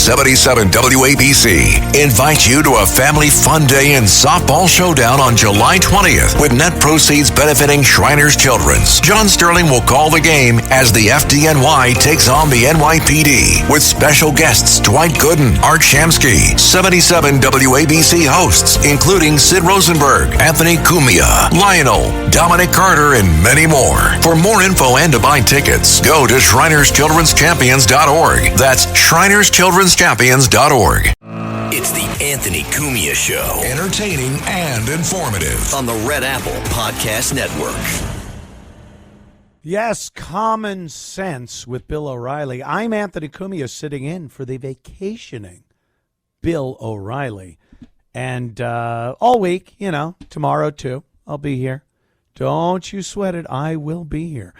77 WABC invites you to a family fun day and softball showdown on July 20th with net proceeds benefiting Shriners Children's. John Sterling will call the game as the FDNY takes on the NYPD with special guests Dwight Gooden, Art Shamsky, 77 WABC hosts including Sid Rosenberg, Anthony Cumia, Lionel, Dominic Carter, and many more. For more info and to buy tickets, go to ShrinersChildren'sChampions.org. That's ShrinersChildren'sChampions.org. It's the Anthony Cumia Show. Entertaining and informative. On the Red Apple Podcast Network. Yes, Common Sense with Bill O'Reilly. I'm Anthony Cumia, sitting in for the vacationing Bill O'Reilly. And all week, tomorrow too, I'll be here. Don't you sweat it. I will be here.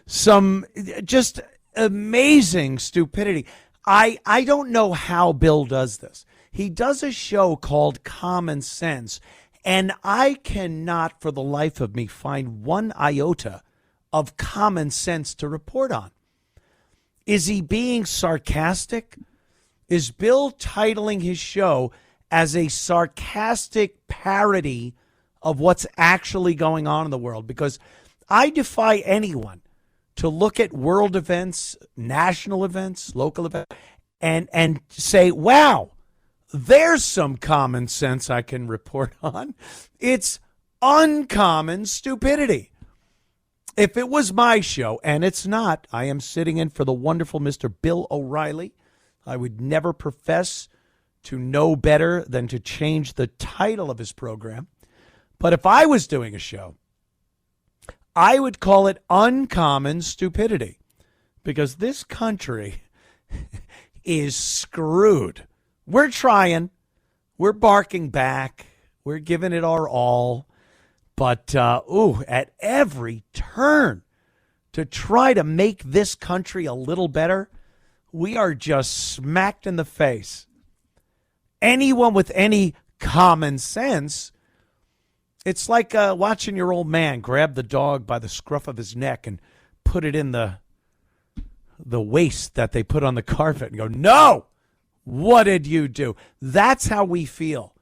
Some just amazing stupidity. I don't know how Bill does this. He does a show called Common Sense, and I cannot for the life of me find one iota of common sense to report on. Is he being sarcastic? Is Bill titling his show as a sarcastic parody of what's actually going on in the world? Because I defy anyone to look at world events, national events, local events, and say, wow, there's some common sense I can report on. It's uncommon stupidity. If it was my show, and it's not, I am sitting in for the wonderful Mr. Bill O'Reilly. I would never profess to know better than to change the title of his program. But if I was doing a show, I would call it Uncommon Stupidity, because this country is screwed. We're trying. We're barking back. We're giving it our all. But, at every turn to try to make this country a little better, we are just smacked in the face. Anyone with any common sense, it's like watching your old man grab the dog by the scruff of his neck and put it in the waste that they put on the carpet and go, no, what did you do? That's how we feel.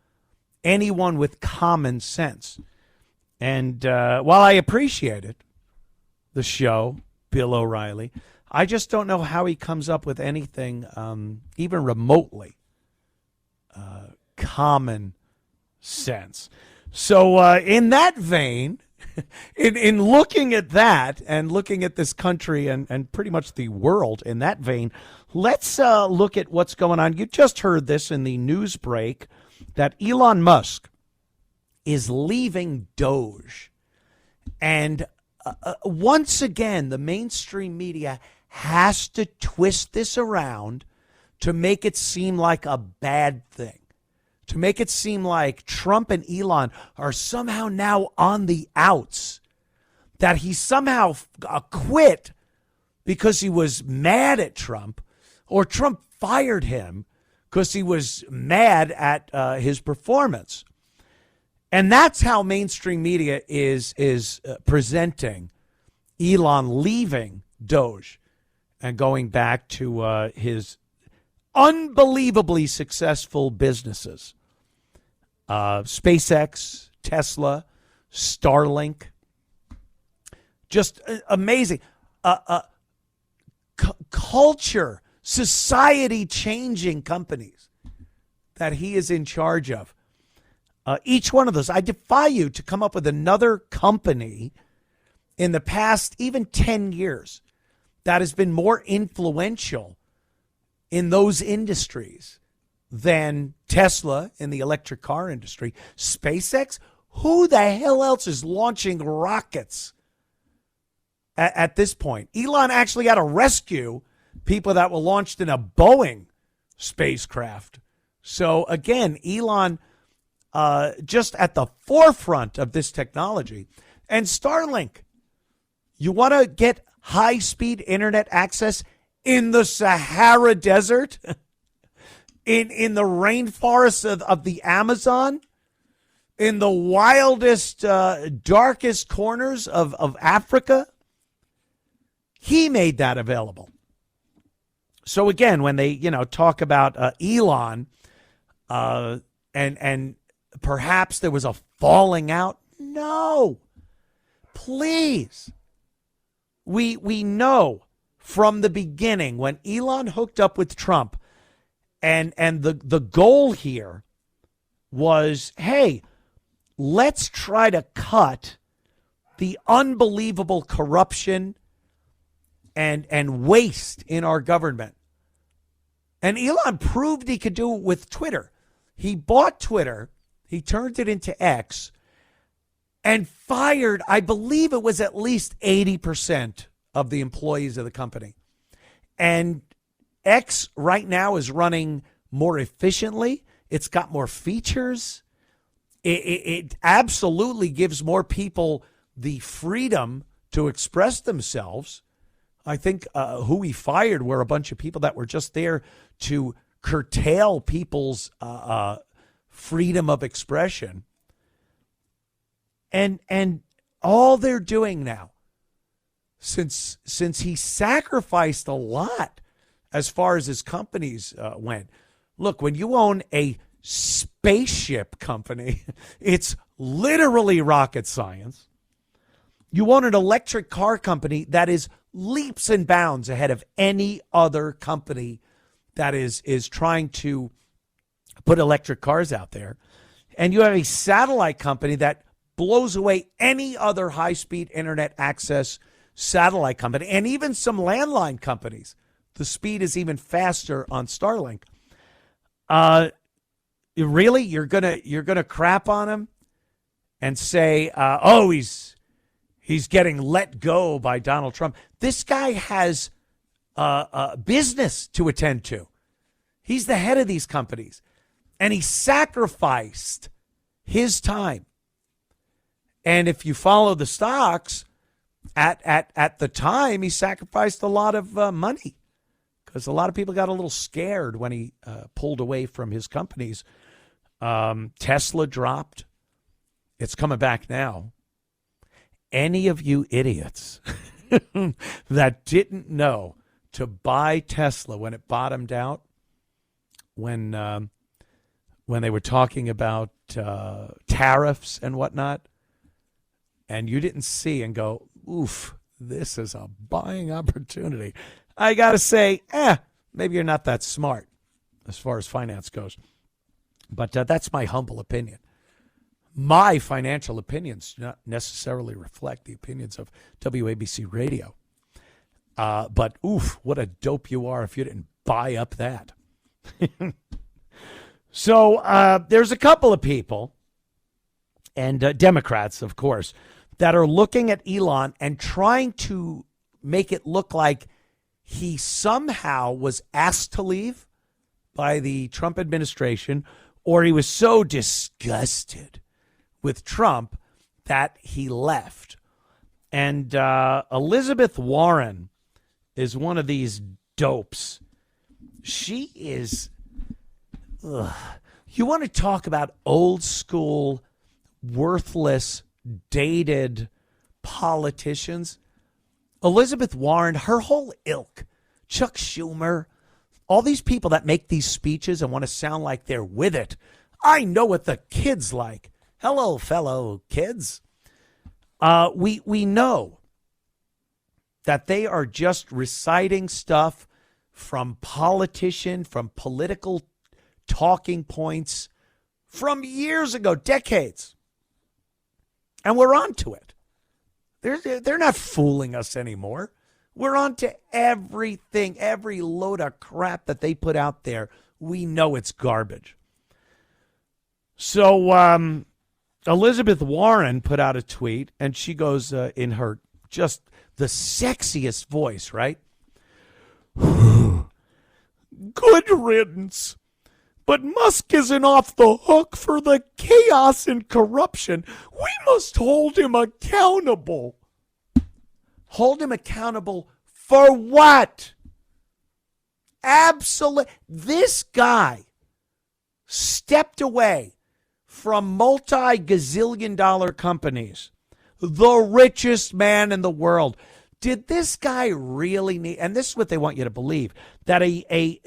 Anyone with common sense. And while I appreciate it, the show, Bill O'Reilly, I just don't know how he comes up with anything even remotely common sense. So in that vein, in looking at that and looking at this country and pretty much the world in that vein, let's look at what's going on. You just heard this in the news break that Elon Musk is leaving Doge. And once again, the mainstream media has to twist this around to make it seem like a bad thing. To make it seem like Trump and Elon are somehow now on the outs, that he somehow quit because he was mad at Trump, or Trump fired him because he was mad at his performance. And that's how mainstream media is presenting Elon leaving Doge and going back to his unbelievably successful businesses. SpaceX, Tesla, Starlink, just amazing. Culture, society-changing companies that he is in charge of. Each one of those, I defy you to come up with another company in the past even 10 years that has been more influential in those industries than Tesla in the electric car industry. SpaceX, who the hell else is launching rockets at this point? Elon actually had to rescue people that were launched in a Boeing spacecraft. So again, Elon just at the forefront of this technology. And Starlink, you want to get high-speed internet access in the Sahara Desert? In the rainforests of the Amazon, in the wildest, darkest corners of Africa. He made that available. So again, when they, talk about Elon, and perhaps there was a falling out, no, please. We know from the beginning when Elon hooked up with Trump, and the goal here was, hey, let's try to cut the unbelievable corruption and waste in our government. And Elon proved he could do it with Twitter. He bought Twitter, he turned it into X, and fired, I believe it was at least 80% of the employees of the company. And X right now is running more efficiently. It's got more features. It absolutely gives more people the freedom to express themselves. I think who he fired were a bunch of people that were just there to curtail people's freedom of expression. And all they're doing now, since he sacrificed a lot as far as his companies went. Look, when you own a spaceship company, it's literally rocket science. You own an electric car company that is leaps and bounds ahead of any other company that is trying to put electric cars out there. And you have a satellite company that blows away any other high-speed internet access satellite company, and even some landline companies. The speed is even faster on Starlink. Really, you're gonna crap on him and say, "Oh, he's getting let go by Donald Trump." This guy has business to attend to. He's the head of these companies, and he sacrificed his time. And if you follow the stocks, at the time, he sacrificed a lot of money because a lot of people got a little scared when he pulled away from his companies. Tesla dropped. It's coming back now. Any of you idiots that didn't know to buy Tesla when it bottomed out, when they were talking about tariffs and whatnot, and you didn't see and go, oof, this is a buying opportunity. I got to say, maybe you're not that smart as far as finance goes. But that's my humble opinion. My financial opinions do not necessarily reflect the opinions of WABC Radio. But oof, what a dope you are if you didn't buy up that. So there's a couple of people, and Democrats, of course, that are looking at Elon and trying to make it look like he somehow was asked to leave by the Trump administration, or he was so disgusted with Trump that he left. And Elizabeth Warren is one of these dopes. She is, you want to talk about old school, worthless, dated politicians? Elizabeth Warren, her whole ilk, Chuck Schumer, all these people that make these speeches and want to sound like they're with it. I know what the kids like. Hello, fellow kids. We know that they are just reciting stuff from politician, from political talking points from years ago, decades. And we're on to it. They're not fooling us anymore. We're on to everything, every load of crap that they put out there. We know it's garbage. So Elizabeth Warren put out a tweet, and she goes in her just the sexiest voice, right? Good riddance. But Musk isn't off the hook for the chaos and corruption. We must hold him accountable. Hold him accountable for what? Absolutely. This guy stepped away from multi-gazillion-dollar companies, the richest man in the world, Did this guy really need, and this is what they want you to believe, that a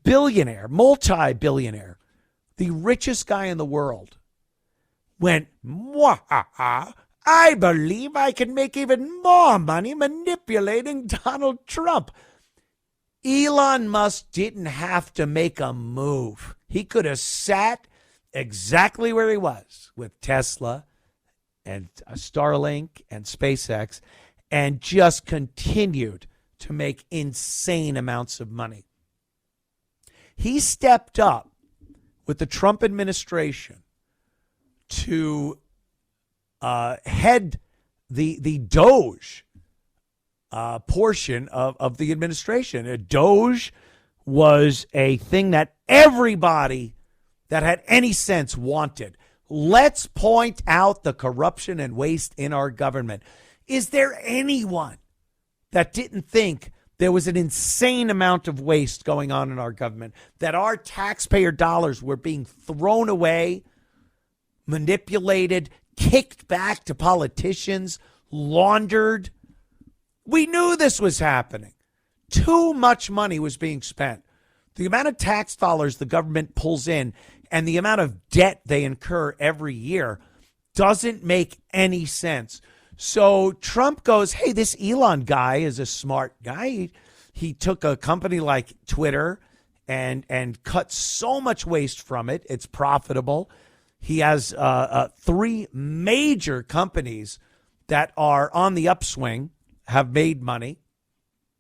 billionaire, multi-billionaire, the richest guy in the world, went, "Mwahaha, I believe I can make even more money manipulating Donald Trump." Elon Musk didn't have to make a move. He could have sat exactly where he was with Tesla and Starlink and SpaceX and just continued to make insane amounts of money. He stepped up with the Trump administration to head the Doge portion of the administration. A Doge was a thing that everybody that had any sense wanted. Let's point out the corruption and waste in our government. Is there anyone that didn't think there was an insane amount of waste going on in our government, that our taxpayer dollars were being thrown away, manipulated, kicked back to politicians, laundered? We knew this was happening. Too much money was being spent. The amount of tax dollars the government pulls in and the amount of debt they incur every year doesn't make any sense. So Trump goes, hey, this Elon guy is a smart guy. He took a company like Twitter and cut so much waste from it. It's profitable. He has 3 major companies that are on the upswing, have made money.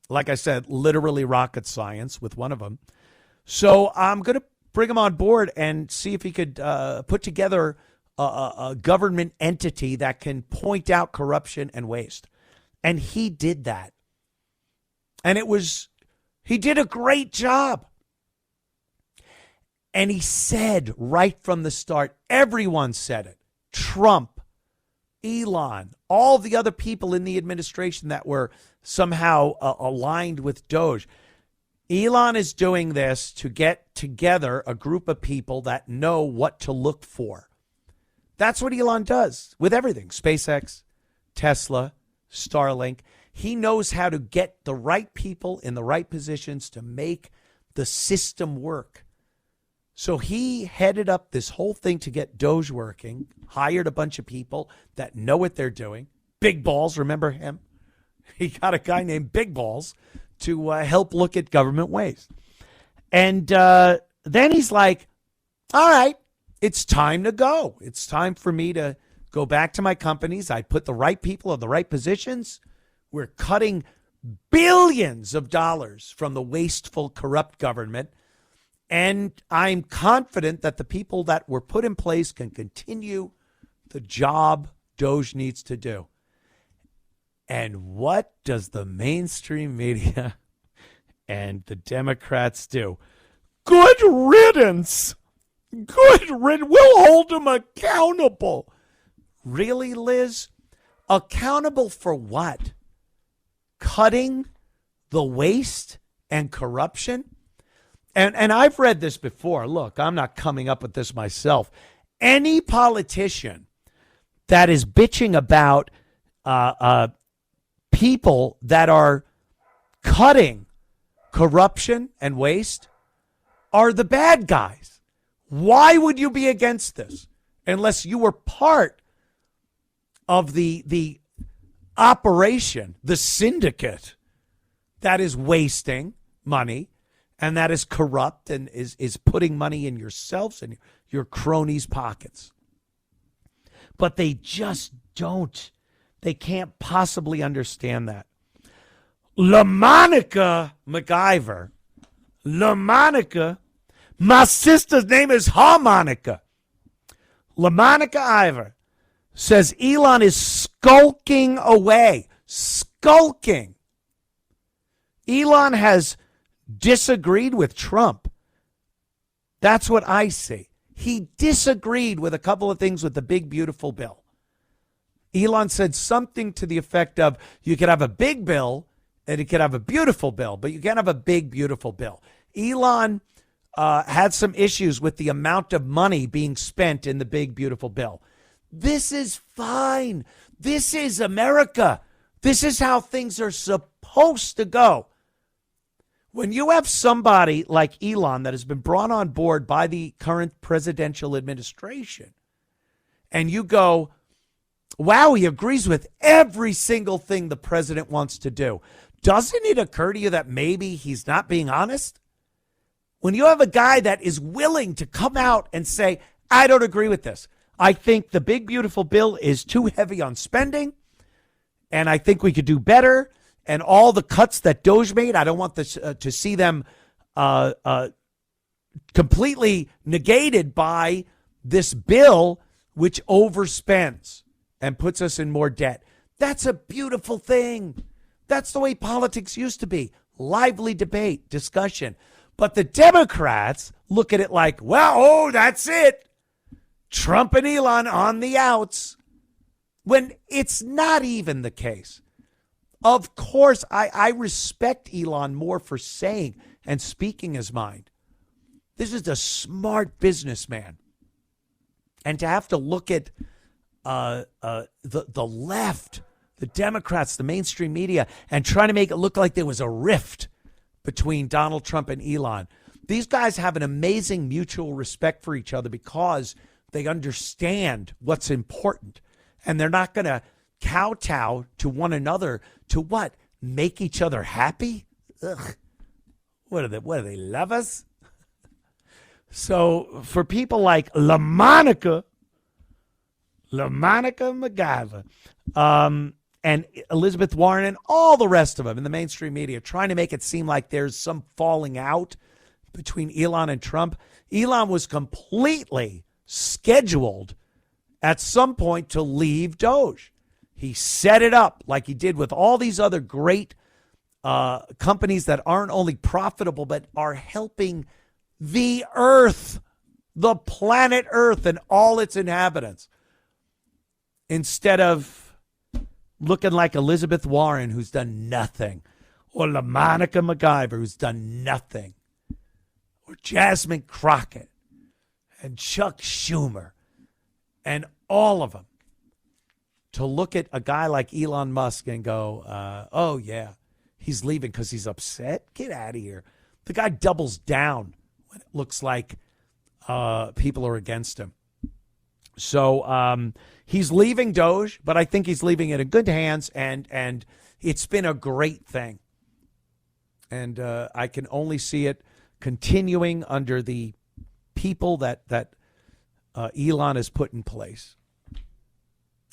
Like I said, literally rocket science with one of them. So I'm going to bring him on board and see if he could put together a government entity that can point out corruption and waste. And he did that. And he did a great job. And he said right from the start, everyone said it, Trump, Elon, all the other people in the administration that were somehow aligned with Doge. Elon is doing this to get together a group of people that know what to look for. That's what Elon does with everything. SpaceX, Tesla, Starlink. He knows how to get the right people in the right positions to make the system work. So he headed up this whole thing to get Doge working, hired a bunch of people that know what they're doing. Big Balls, remember him? He got a guy named Big Balls to help look at government waste. And then he's like, all right, it's time to go. It's time for me to go back to my companies. I put the right people in the right positions. We're cutting billions of dollars from the wasteful, corrupt government. And I'm confident that the people that were put in place can continue the job Doge needs to do. And what does the mainstream media and the Democrats do? Good riddance. Good riddance. We'll hold them accountable. Really, Liz? Accountable for what? Cutting the waste and corruption? And I've read this before. Look, I'm not coming up with this myself. Any politician that is bitching about people that are cutting corruption and waste are the bad guys. Why would you be against this unless you were part of the operation, the syndicate that is wasting money and that is corrupt and is putting money in yourselves and your cronies' pockets? But they just don't. They can't possibly understand that. LaMonica MacIver. LaMonica. My sister's name is Harmonica. LaMonica Ivor says Elon is skulking away. Skulking. Elon has disagreed with Trump. That's what I see. He disagreed with a couple of things with the big, beautiful bill. Elon said something to the effect of, you could have a big bill and you could have a beautiful bill, but you can't have a big, beautiful bill. Elon had some issues with the amount of money being spent in the big, beautiful bill. This is fine. This is America. This is how things are supposed to go. When you have somebody like Elon that has been brought on board by the current presidential administration, and you go, wow, he agrees with every single thing the president wants to do. Doesn't it occur to you that maybe he's not being honest? When you have a guy that is willing to come out and say, I don't agree with this. I think the big, beautiful bill is too heavy on spending, and I think we could do better. And all the cuts that Doge made, I don't want this to see them completely negated by this bill, which overspends and puts us in more debt. That's a beautiful thing. That's the way politics used to be. Lively debate, discussion. But the Democrats look at it like, well, oh, that's it. Trump and Elon on the outs. When it's not even the case. Of course, I respect Elon more for saying and speaking his mind. This is a smart businessman. And to have to look at the left, the Democrats, the mainstream media, and trying to make it look like there was a rift between Donald Trump and Elon. These guys have an amazing mutual respect for each other because they understand what's important. And they're not going to kowtow to one another to what? Make each other happy? Ugh. What do they love us? So for people like LaMonica MacGyver, and Elizabeth Warren and all the rest of them in the mainstream media trying to make it seem like there's some falling out between Elon and Trump. Elon was completely scheduled at some point to leave Doge. He set it up like he did with all these other great companies that aren't only profitable, but are helping the earth, the planet Earth and all its inhabitants. Instead of looking like Elizabeth Warren, who's done nothing, or LaMonica MacGyver, who's done nothing, or Jasmine Crockett and Chuck Schumer and all of them, to look at a guy like Elon Musk and go, oh, yeah, he's leaving because he's upset? Get out of here. The guy doubles down when it looks like people are against him. So he's leaving Doge, but I think he's leaving it in good hands, and it's been a great thing. And I can only see it continuing under the people that Elon has put in place.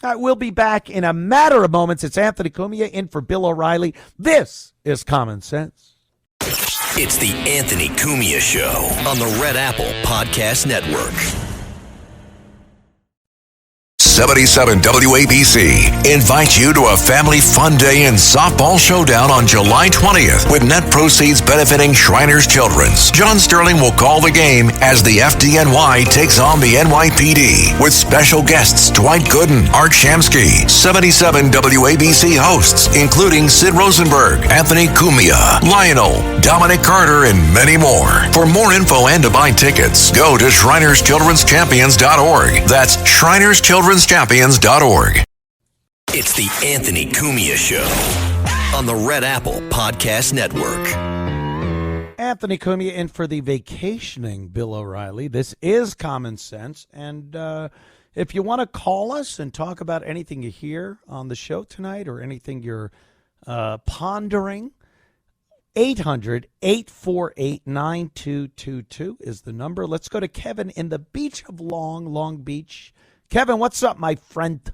All right, we'll be back in a matter of moments. It's Anthony Cumia in for Bill O'Reilly. This is Common Sense. It's the Anthony Cumia Show on the Red Apple Podcast Network. 77 WABC invites you to a family fun day and softball showdown on July 20th with net proceeds benefiting Shriners Children's. John Sterling will call the game as the FDNY takes on the NYPD with special guests Dwight Gooden, Art Shamsky, 77 WABC hosts including Sid Rosenberg, Anthony Cumia, Lionel, Dominic Carter, and many more. For more info and to buy tickets, go to ShrinersChildren'sChampions.org. That's ShrinersChildren'sChampions.org. It's the Anthony Cumia Show on the Red Apple Podcast Network. Anthony Cumia in for the vacationing Bill O'Reilly. This is Common Sense. And if you want to call us and talk about anything you hear on the show tonight or anything you're pondering, 800-848-9222 is the number. Let's go to Kevin in the beach of Long Beach. Kevin, what's up, my friend?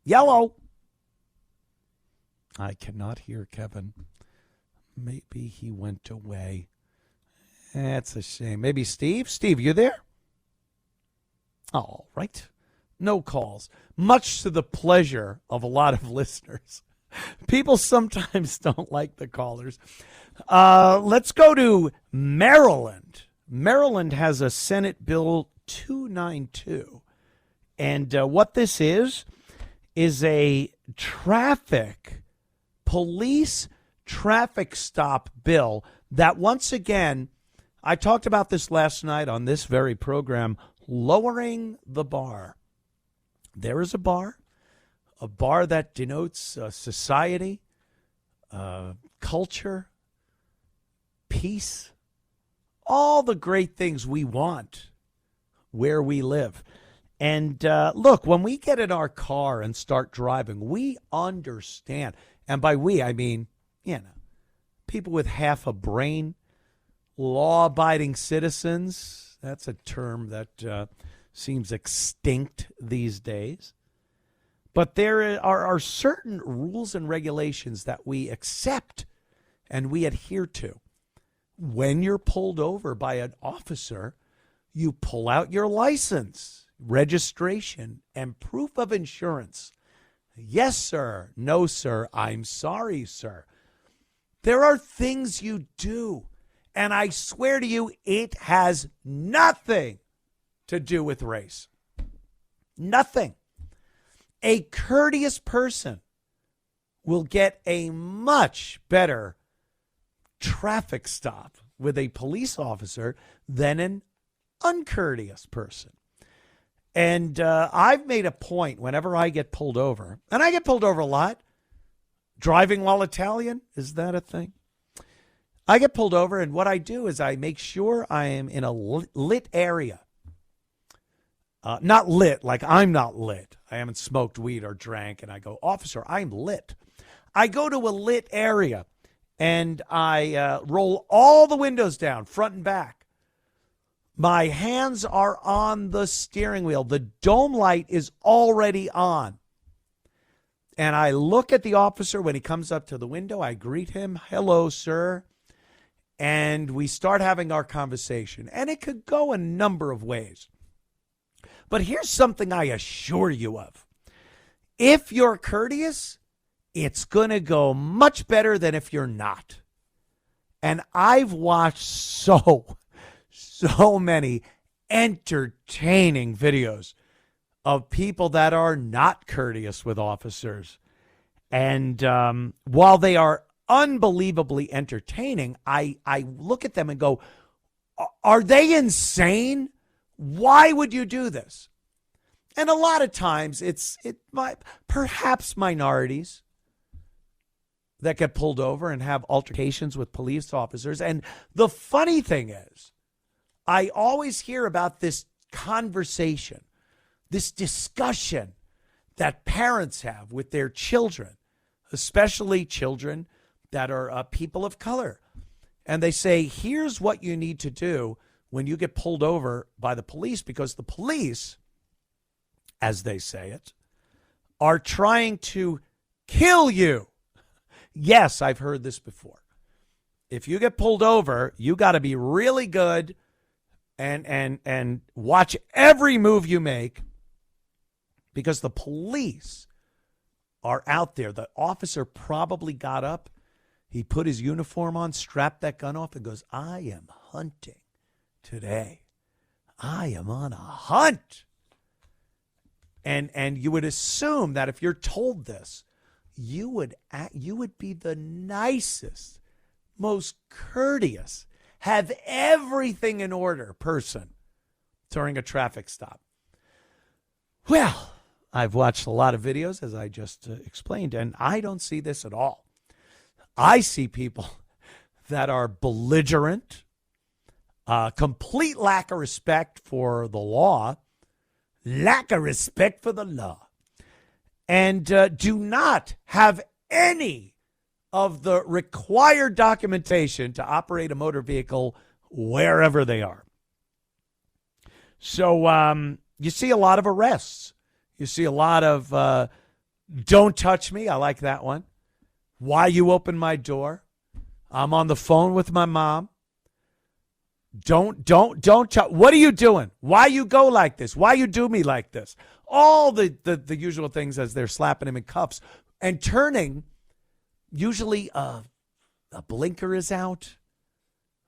Yellow. I cannot hear Kevin. Maybe he went away. That's a shame. Maybe Steve? Steve, you there? All right. No calls. Much to the pleasure of a lot of listeners. People sometimes don't like the callers. Let's go to Maryland. Maryland has a Senate Bill 292. And what this is a police traffic stop bill that, once again, I talked about this last night on this very program, lowering the bar. There is a bar a bar that denotes society, culture, peace, all the great things we want where we live. And look, when we get in our car and start driving, we understand. And by we, I mean, people with half a brain, law-abiding citizens. That's a term that seems extinct these days. But there are certain rules and regulations that we accept and we adhere to. When you're pulled over by an officer, you pull out your license, registration, and proof of insurance. Yes, sir. No, sir. I'm sorry, sir. There are things you do, and I swear to you, it has nothing to do with race. Nothing. A courteous person will get a much better traffic stop with a police officer than an uncourteous person. And I've made a point whenever I get pulled over, and I get pulled over a lot, driving while Italian, is that a thing? I get pulled over, and what I do is I make sure I am in a lit area. Not lit, like I'm not lit. I haven't smoked weed or drank, and I go, officer, I'm lit. I go to a lit area, and I roll all the windows down, front and back. My hands are on the steering wheel. The dome light is already on. And I look at the officer when he comes up to the window. I greet him. Hello, sir. And we start having our conversation. And it could go a number of ways. But here's something I assure you of. If you're courteous, it's going to go much better than if you're not. And I've watched so many entertaining videos of people that are not courteous with officers. And while they are unbelievably entertaining, I look at them and go, are they insane? Why would you do this? And a lot of times perhaps minorities that get pulled over and have altercations with police officers. And the funny thing is, I always hear about this conversation, this discussion that parents have with their children, especially children that are people of color. And they say, here's what you need to do when you get pulled over by the police, because the police, as they say it, are trying to kill you. Yes, I've heard this before. If you get pulled over, you got to be really good and watch every move you make, because the police are out there. The officer probably got up, he put his uniform on, strapped that gun off, and goes, I am hunting today. I am on a hunt. And you would assume that if you're told this, you would be the nicest, most courteous, have everything in order person during a traffic stop. Well, I've watched a lot of videos, as I just explained, and I don't see this at all. I see people that are belligerent, complete lack of respect for the law, lack of respect for the law, and do not have any of the required documentation to operate a motor vehicle wherever they are. So you see a lot of arrests. You see a lot of don't touch me. I like that one. Why you open my door? I'm on the phone with my mom. Don't touch. What are you doing? Why you go like this? Why you do me like this? All the usual things as they're slapping him in cuffs and turning. Usually a blinker is out.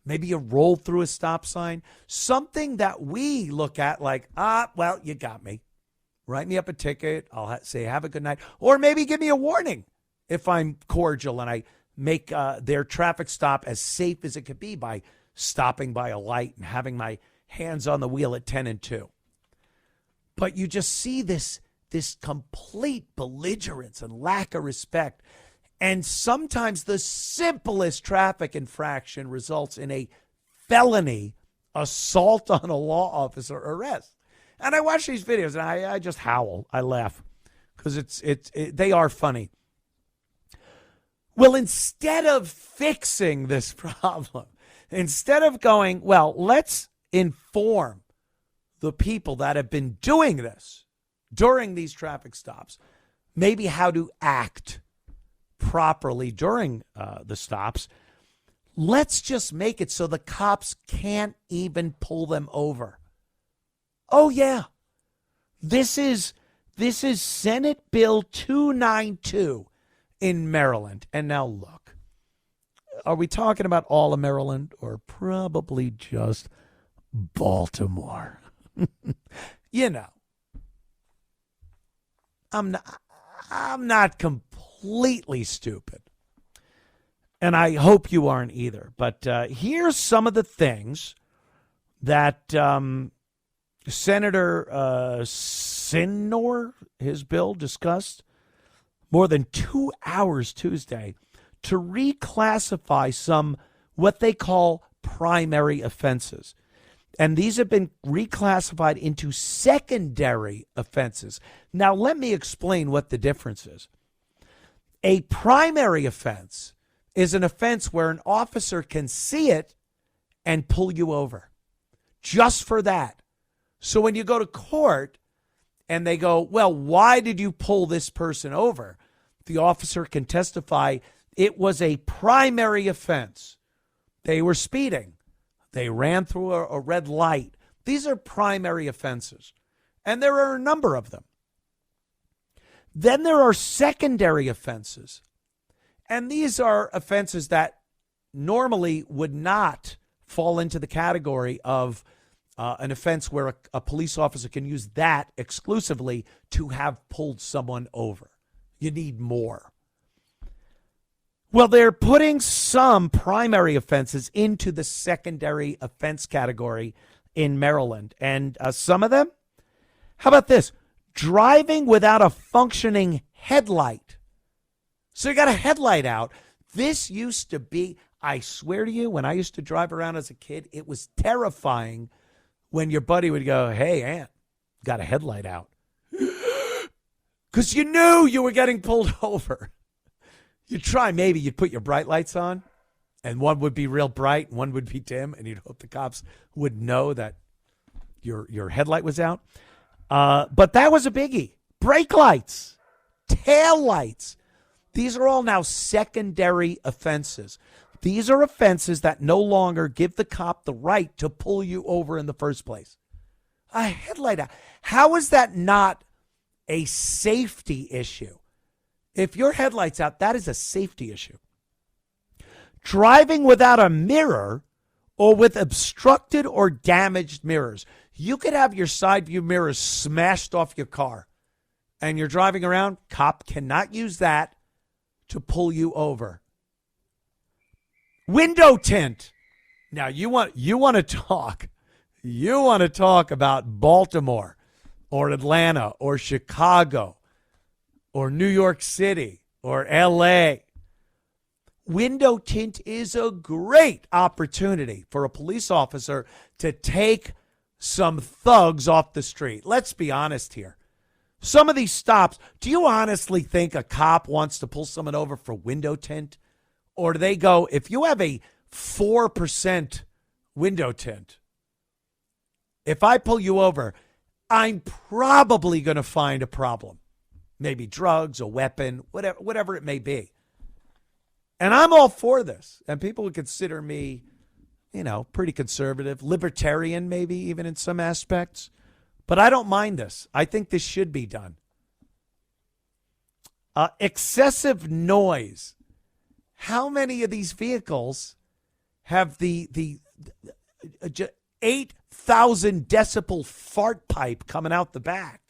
Maybe you rolled through a stop sign. Something that we look at like, well, you got me. Write me up a ticket. I'll say have a good night. Or maybe give me a warning if I'm cordial and I make their traffic stop as safe as it could be by stopping by a light and having my hands on the wheel at 10 and 2. But you just see this this complete belligerence and lack of respect. And sometimes the simplest traffic infraction results in a felony assault on a law officer arrest. And I watch these videos and I just howl. I laugh because they are funny. Well, instead of fixing this problem, instead of going, well, let's inform the people that have been doing this during these traffic stops, maybe how to act properly during the stops, let's just make it so the cops can't even pull them over. Oh, yeah. This is Senate Bill 292 in Maryland. And now look, are we talking about all of Maryland or probably just Baltimore? You know, I'm not completely stupid. And I hope you aren't either. But here's some of the things that Senator Sinor, his bill, discussed more than 2 hours Tuesday to reclassify some what they call primary offenses. And these have been reclassified into secondary offenses. Now, let me explain what the difference is. A primary offense is an offense where an officer can see it and pull you over just for that. So when you go to court and they go, well, why did you pull this person over? The officer can testify it was a primary offense. They were speeding. They ran through a red light. These are primary offenses, and there are a number of them. Then there are secondary offenses, and these are offenses that normally would not fall into the category of an offense where a police officer can use that exclusively to have pulled someone over. You need more. Well, they're putting some primary offenses into the secondary offense category in Maryland. And some of them, how about this? Driving without a functioning headlight. So you got a headlight out. This used to be, I swear to you, when I used to drive around as a kid, it was terrifying when your buddy would go, hey, Aunt, got a headlight out. Because you knew you were getting pulled over. You'd try, maybe you'd put your bright lights on, and one would be real bright and one would be dim, and you'd hope the cops would know that your headlight was out. But that was a biggie. Brake lights, tail lights. These are all now secondary offenses. These are offenses that no longer give the cop the right to pull you over in the first place. A headlight out. How is that not a safety issue? If your headlight's out, that is a safety issue. Driving without a mirror or with obstructed or damaged mirrors. You could have your side view mirrors smashed off your car and you're driving around. Cop cannot use that to pull you over. Window tint. Now you want to talk about Baltimore or Atlanta or Chicago or New York City or LA. Window tint is a great opportunity for a police officer to take some thugs off the street. Let's be honest here. Some of these stops, do you honestly think a cop wants to pull someone over for window tint? Or do they go, if you have a 4% window tint, if I pull you over, I'm probably going to find a problem. Maybe drugs, a weapon, whatever it may be. And I'm all for this. And people would consider me, pretty conservative, libertarian maybe even in some aspects. But I don't mind this. I think this should be done. Excessive noise. How many of these vehicles have the 8,000 decibel fart pipe coming out the back?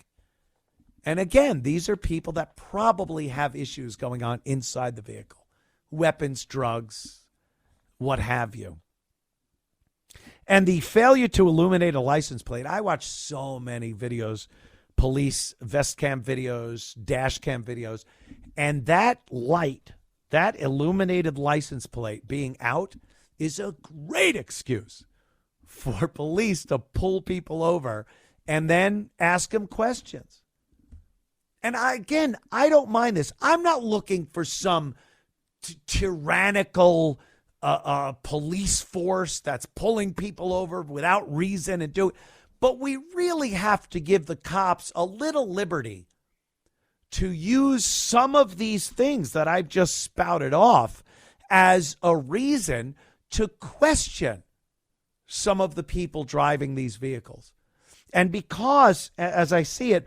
And again, these are people that probably have issues going on inside the vehicle. Weapons, drugs, what have you. And the failure to illuminate a license plate. I watch so many videos police vest cam videos, dash cam videos, and that light, that illuminated license plate being out is a great excuse for police to pull people over and then ask them questions. And I don't mind this. I'm not looking for some tyrannical police force that's pulling people over without reason and doing. But we really have to give the cops a little liberty to use some of these things that I've just spouted off as a reason to question some of the people driving these vehicles. And because, as I see it,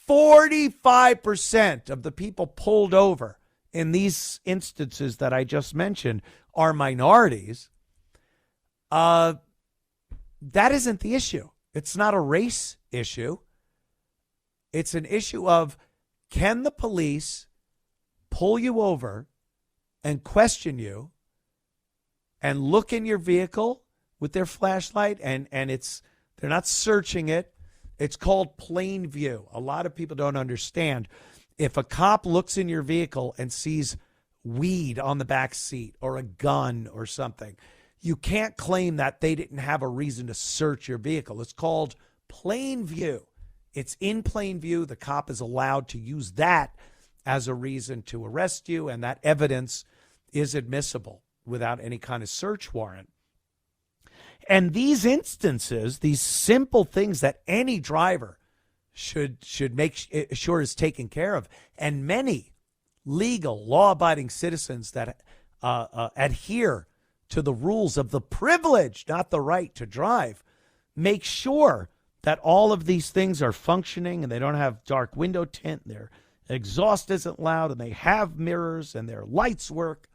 45% of the people pulled over in these instances that I just mentioned are minorities, that isn't the issue. It's not a race issue. It's an issue of, can the police pull you over and question you and look in your vehicle with their flashlight and they're not searching it. It's called plain view. A lot of people don't understand. If a cop looks in your vehicle and sees weed on the back seat or a gun or something, you can't claim that they didn't have a reason to search your vehicle. It's called plain view. It's in plain view. The cop is allowed to use that as a reason to arrest you, and that evidence is admissible without any kind of search warrant. And these instances, these simple things that any driver should make sure is taken care of, and many legal, law-abiding citizens that adhere to the rules of the privilege, not the right to drive, make sure that all of these things are functioning and they don't have dark window tint, their exhaust isn't loud, and they have mirrors and their lights work.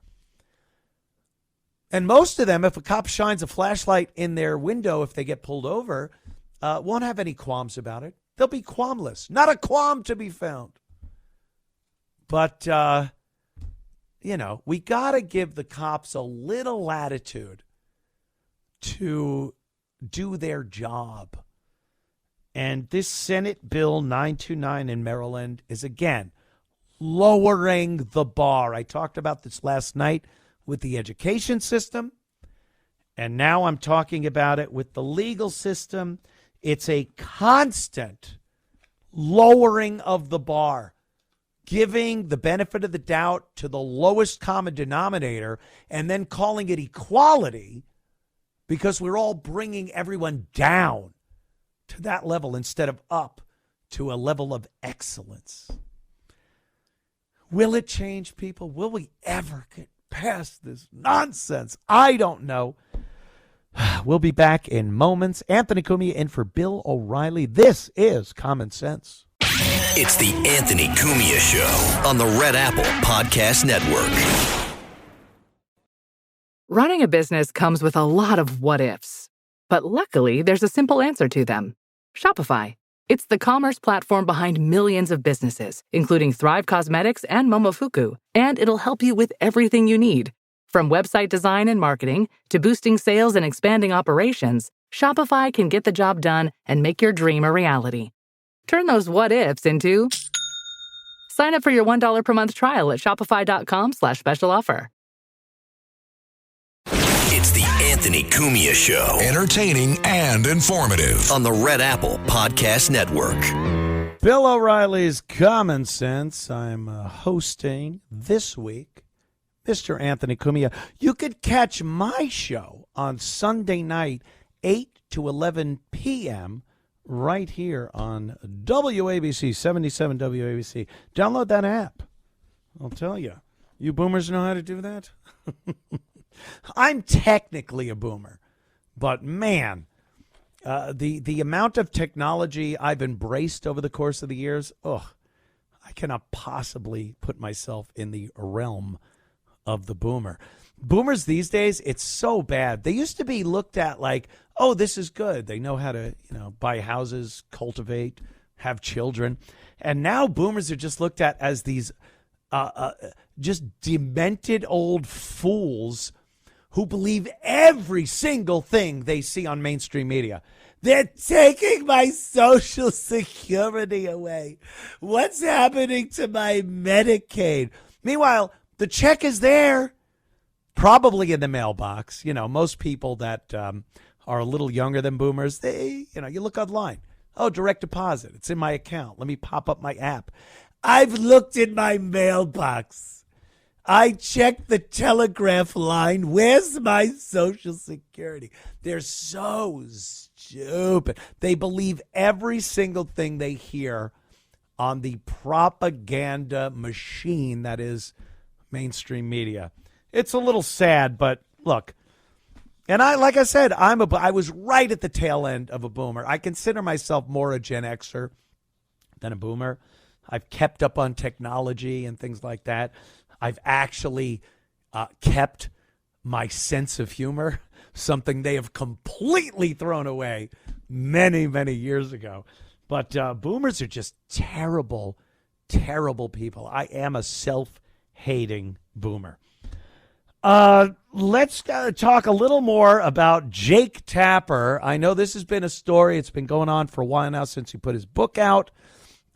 And most of them, if a cop shines a flashlight in their window, if they get pulled over, won't have any qualms about it. They'll be qualmless. Not a qualm to be found. But, we got to give the cops a little latitude to do their job. And this Senate Bill 929 in Maryland is, again, lowering the bar. I talked about this last night with the education system, and now I'm talking about it with the legal system. It's a constant lowering of the bar, giving the benefit of the doubt to the lowest common denominator and then calling it equality because we're all bringing everyone down to that level instead of up to a level of excellence. Will it change people? Will we ever get past this nonsense? I don't know. We'll be back in moments. Anthony Cumia in for Bill O'Reilly. This is Common Sense. It's the Anthony Cumia Show on the Red Apple Podcast Network. Running a business comes with a lot of what ifs, but luckily there's a simple answer to them. Shopify. It's the commerce platform behind millions of businesses, including Thrive Cosmetics and Momofuku, and it'll help you with everything you need. From website design and marketing to boosting sales and expanding operations, Shopify can get the job done and make your dream a reality. Turn those what-ifs into... Sign up for your $1 per month trial at shopify.com/special offer. It's the Anthony Cumia Show. Entertaining and informative. On the Red Apple Podcast Network. Bill O'Reilly's Common Sense. I'm hosting this week, Mr. Anthony Cumia. You could catch my show on Sunday night, 8 to 11 p.m., right here on WABC, 77 WABC. Download that app. I'll tell you. You boomers know how to do that? I'm technically a boomer, but man, the amount of technology I've embraced over the course of the years, I cannot possibly put myself in the realm of the boomer. Boomers these days, it's so bad. They used to be looked at like, oh, this is good. They know how to, buy houses, cultivate, have children. And now boomers are just looked at as these just demented old fools who believe every single thing they see on mainstream media. They're taking my Social Security away. What's happening to my Medicaid? Meanwhile, the check is there, probably in the mailbox. You know, most people that are a little younger than boomers, you look online. Oh, direct deposit. It's in my account. Let me pop up my app. I've looked in my mailbox. I checked the telegraph line. Where's my Social Security? They're so stupid. They believe every single thing they hear on the propaganda machine that is mainstream media. It's a little sad, but look, and like I said, I was right at the tail end of a boomer. I consider myself more a Gen Xer than a boomer. I've kept up on technology and things like that. I've actually kept my sense of humor, something they have completely thrown away many, many years ago. But boomers are just terrible, terrible people. I am a self-hating boomer. Let's talk a little more about Jake Tapper. I know this has been a story. It's been going on for a while now since he put his book out.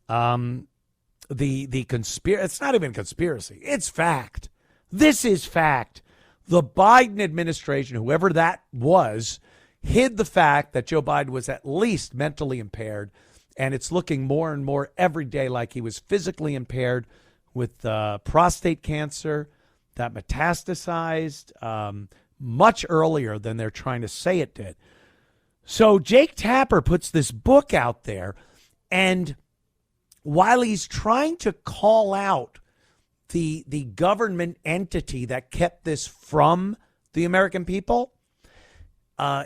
The conspiracy, it's not even conspiracy. It's fact. This is fact. The Biden administration, whoever that was, hid the fact that Joe Biden was at least mentally impaired. And it's looking more and more every day like he was physically impaired with prostate cancer that metastasized much earlier than they're trying to say it did. So Jake Tapper puts this book out there, and while he's trying to call out the government entity that kept this from the American people,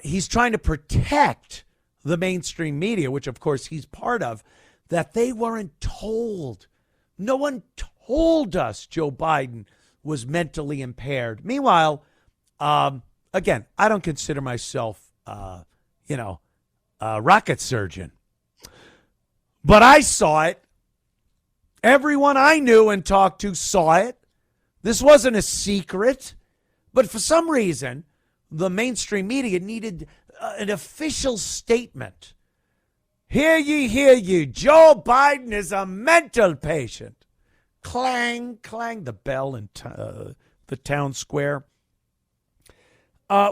he's trying to protect the mainstream media, which of course he's part of, that they weren't told. No one told us Joe Biden was mentally impaired. Meanwhile, again, I don't consider myself, a rocket surgeon, but I saw it. Everyone I knew and talked to saw it. This wasn't a secret, but for some reason, the mainstream media needed an official statement. Hear ye, Joe Biden is a mental patient. Clang, clang, the bell in the town square.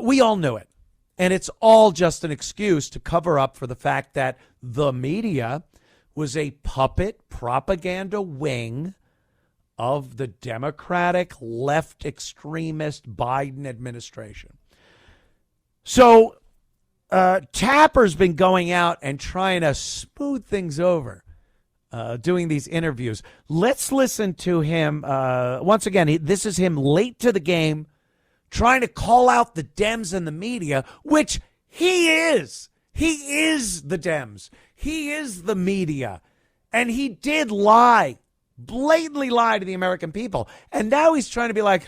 We all knew it. And it's all just an excuse to cover up for the fact that the media was a puppet propaganda wing of the Democratic left extremist Biden administration. So Tapper's been going out and trying to smooth things over, doing these interviews. Let's listen to him. Once again, this is him late to the game, trying to call out the Dems and the media, which he is. He is the Dems. He is the media. And he did lie, blatantly lie to the American people. And now he's trying to be like,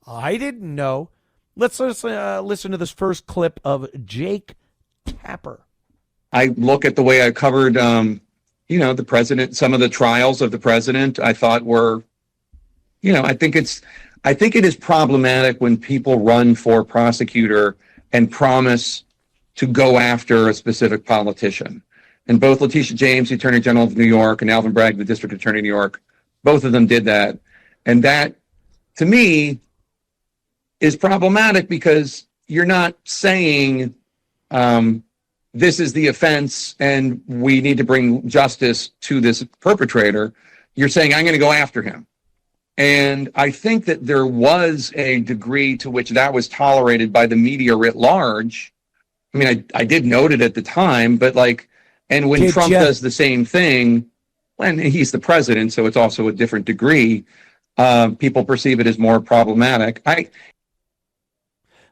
I didn't know. Let's listen to this first clip of Jake Tapper. I look at the way I covered, the president, some of the trials of the president, I thought were, I think it is problematic when people run for prosecutor and promise to go after a specific politician. And both Letitia James, the Attorney General of New York, and Alvin Bragg, the District Attorney of New York, both of them did that. And that, to me, is problematic because you're not saying this is the offense and we need to bring justice to this perpetrator. You're saying, I'm going to go after him. And I think that there was a degree to which that was tolerated by the media writ large. I mean, I did note it at the time, but and when Trump does the same thing, and he's the president, so it's also a different degree, people perceive it as more problematic.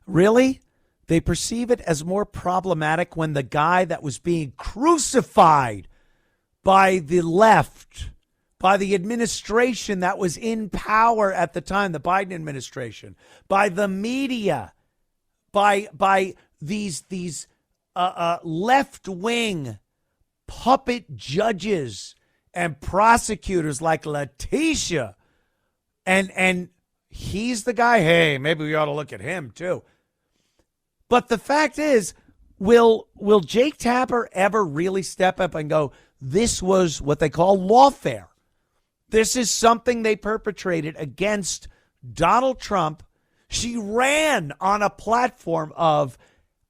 Really? They perceive it as more problematic when the guy that was being crucified by the left, by the administration that was in power at the time, the Biden administration, by the media, by these left-wing puppet judges and prosecutors like Letitia, and he's the guy, hey, maybe we ought to look at him too. But the fact is, Will Jake Tapper ever really step up and go, this was what they call lawfare? This is something they perpetrated against Donald Trump. She ran on a platform of,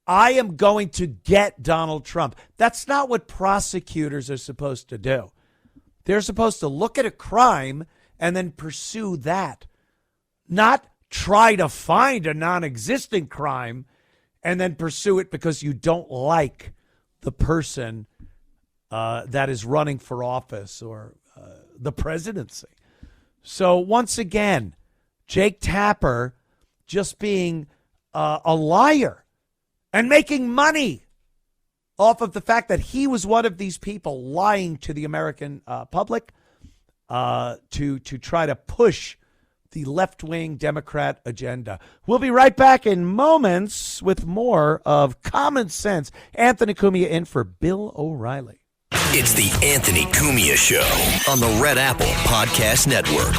I am going to get Donald Trump. That's not what prosecutors are supposed to do. They're supposed to look at a crime and then pursue that, not try to find a non-existent crime and then pursue it because you don't like the person that is running for office or the presidency. So once again, Jake Tapper just being a liar and making money off of the fact that he was one of these people lying to the American public to try to push the left-wing Democrat agenda. We'll be right back in moments with more of Common Sense. Anthony Cumia in for Bill O'Reilly. It's the Anthony Cumia Show on the Red Apple Podcast Network.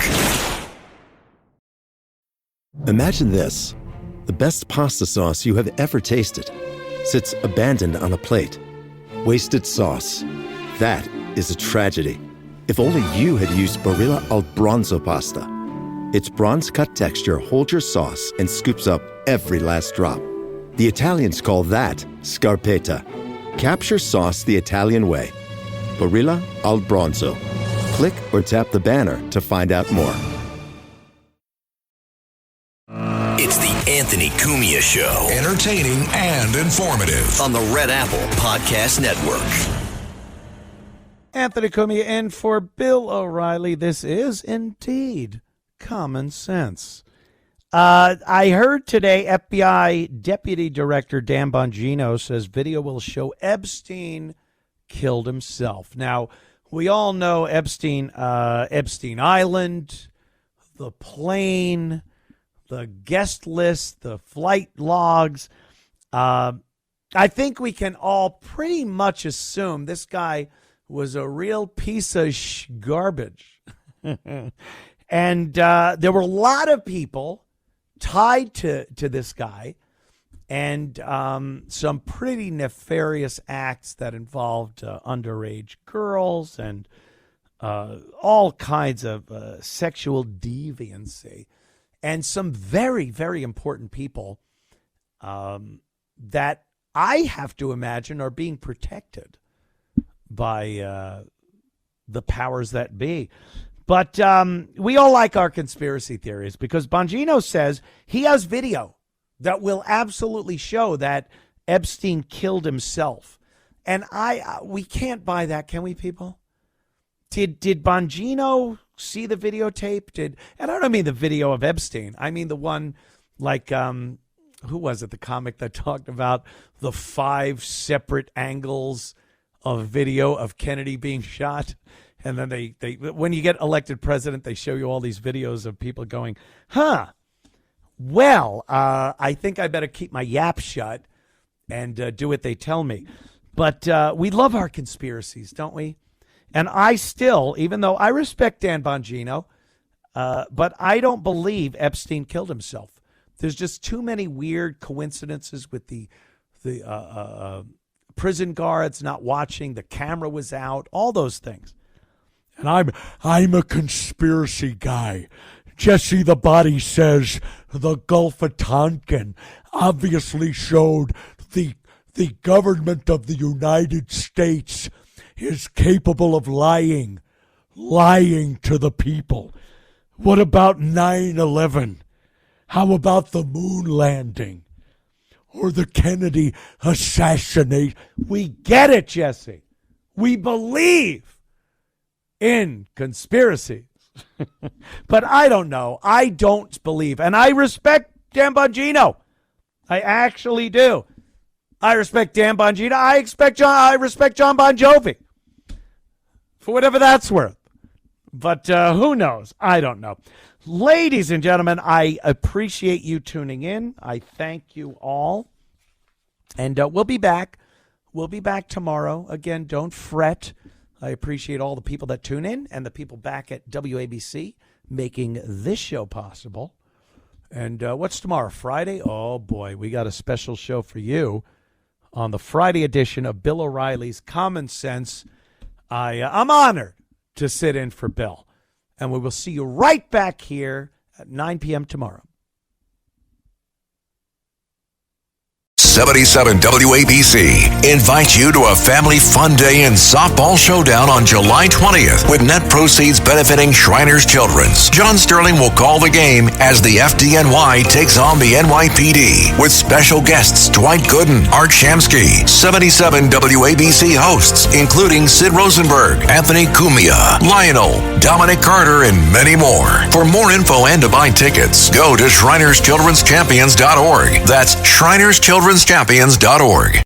Imagine this. The best pasta sauce you have ever tasted sits abandoned on a plate. Wasted sauce. That is a tragedy. If only you had used Barilla al Bronzo pasta. Its bronze-cut texture holds your sauce and scoops up every last drop. The Italians call that scarpetta. Capture sauce the Italian way. Barilla al Bronzo. Click or tap the banner to find out more. It's the Anthony Cumia Show. Entertaining and informative. On the Red Apple Podcast Network. Anthony Cumia in for Bill O'Reilly. This is indeed Common Sense. I heard today FBI Deputy Director Dan Bongino says video will show Epstein killed himself. Now, we all know Epstein Island, the plane, the guest list, the flight logs. I think we can all pretty much assume this guy was a real piece of garbage. And there were a lot of people tied to this guy and some pretty nefarious acts that involved underage girls and all kinds of sexual deviancy. And some very, very important people that I have to imagine are being protected by the powers that be. But we all like our conspiracy theories because Bongino says he has video that will absolutely show that Epstein killed himself. And we can't buy that, can we, people? Did Bongino see the videotape? And I don't mean the video of Epstein. I mean the one like, who was it, the comic that talked about the 5 separate angles of video of Kennedy being shot? And then they when you get elected president, they show you all these videos of people going, well, I think I better keep my yap shut and do what they tell me. But we love our conspiracies, don't we? And I still, even though I respect Dan Bongino, but I don't believe Epstein killed himself. There's just too many weird coincidences with the prison guards not watching, the camera was out, all those things. And I'm a conspiracy guy. Jesse the Body says the Gulf of Tonkin obviously showed the government of the United States is capable of lying to the people. What about 9/11? How about the moon landing? Or the Kennedy assassination? We get it, Jesse. We believe in conspiracies. But I don't know. I don't believe. And I respect Dan Bongino. I actually do. I respect Dan Bongino. I respect John Bon Jovi. For whatever that's worth. But who knows? I don't know. Ladies and gentlemen, I appreciate you tuning in. I thank you all. And we'll be back. We'll be back tomorrow. Again, don't fret. I appreciate all the people that tune in and the people back at WABC making this show possible. And what's tomorrow? Friday? Oh, boy, we got a special show for you on the Friday edition of Bill O'Reilly's Common Sense. I'm honored to sit in for Bill. And we will see you right back here at 9 p.m. tomorrow. 77 WABC invites you to a family fun day and softball showdown on July 20th with net proceeds benefiting Shriners Children's. John Sterling will call the game as the FDNY takes on the NYPD with special guests Dwight Gooden, Art Shamsky, 77 WABC hosts including Sid Rosenberg, Anthony Cumia, Lionel, Dominic Carter, and many more. For more info and to buy tickets, go to ShrinersChildren'sChampions.org. That's ShrinersChildren'sChampions.org.